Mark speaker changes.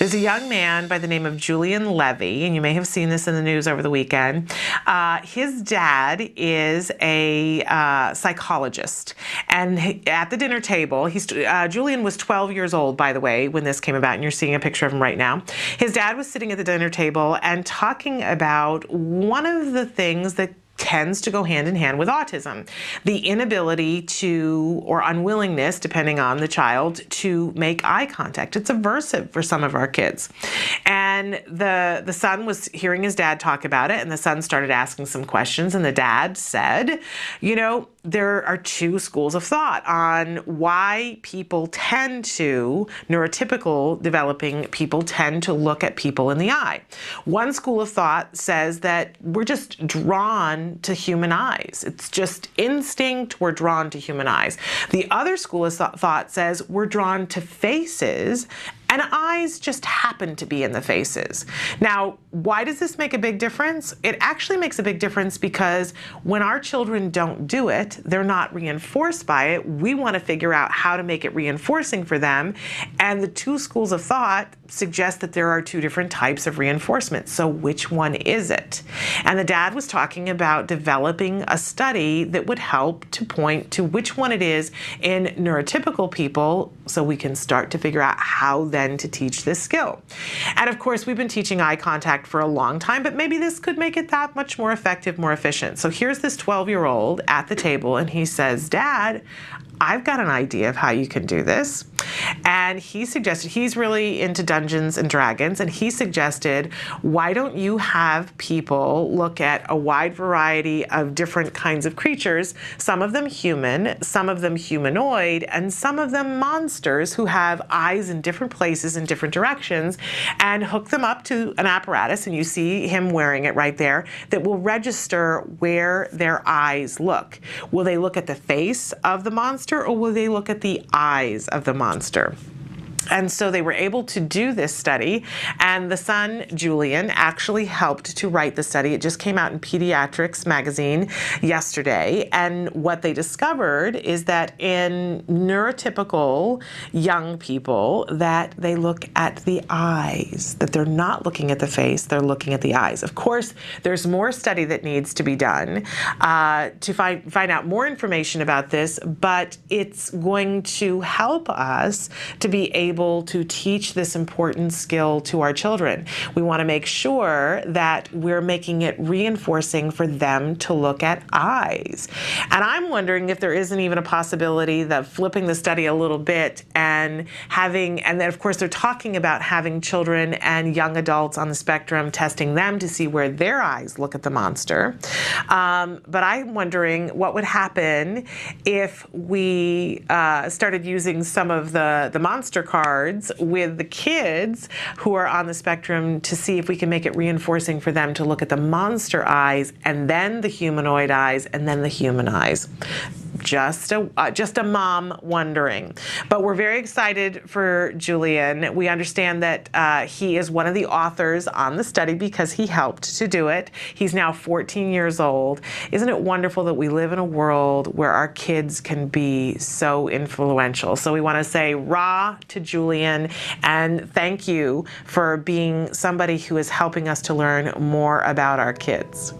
Speaker 1: There's a young man by the name of Julian Levy, and you may have seen this in the news over the weekend. His dad is a psychologist, and at the dinner table, Julian was 12 years old, by the way, when this came about, and you're seeing a picture of him right now. His dad was sitting at the dinner table and talking about one of the things that tends to go hand in hand with autism, the inability to, or unwillingness, depending on the child, to make eye contact. It's aversive for some of our kids. And the son was hearing his dad talk about it, and the son started asking some questions, and the dad said, you know, there are two schools of thought on why people tend to, neurotypical developing people tend to look at people in the eye. One school of thought says that we're just drawn to human eyes. It's just instinct, we're drawn to human eyes. The other school of thought says we're drawn to faces, and eyes just happen to be in the faces. Now, why does this make a big difference? It actually makes a big difference because when our children don't do it, they're not reinforced by it. We want to figure out how to make it reinforcing for them. And the two schools of thought suggest that there are two different types of reinforcement. So which one is it? And the dad was talking about developing a study that would help to point to which one it is in neurotypical people, so we can start to figure out how then to teach this skill. And of course, we've been teaching eye contact for a long time, but maybe this could make it that much more effective, more efficient. So here's this 12-year-old at the table, and he says, "Dad, I've got an idea of how you can do this." And he suggested, he's really into Dungeons and Dragons, and he suggested, why don't you have people look at a wide variety of different kinds of creatures, some of them human, some of them humanoid, and some of them monsters who have eyes in different places in different directions, and hook them up to an apparatus, and you see him wearing it right there, that will register where their eyes look. Will they look at the face of the monster, or will they look at the eyes of the monster? And so they were able to do this study, and the son, Julian, actually helped to write the study. It just came out in Pediatrics magazine yesterday, and what they discovered is that in neurotypical young people, that they look at the eyes, that they're not looking at the face, they're looking at the eyes. Of course, there's more study that needs to be done to find out more information about this, but it's going to help us to be able to teach this important skill to our children. We want to make sure that we're making it reinforcing for them to look at eyes. And I'm wondering if there isn't even a possibility that flipping the study a little bit and then of course they're talking about having children and young adults on the spectrum, testing them to see where their eyes look at the monster. But I'm wondering what would happen if we started using some of the monster cards with the kids who are on the spectrum to see if we can make it reinforcing for them to look at the monster eyes and then the humanoid eyes and then the human eyes. Just a mom wondering. But we're very excited for Julian. We understand that he is one of the authors on the study because he helped to do it. He's now 14 years old. Isn't it wonderful that we live in a world where our kids can be so influential? So we want to say rah to Julian, and thank you for being somebody who is helping us to learn more about our kids.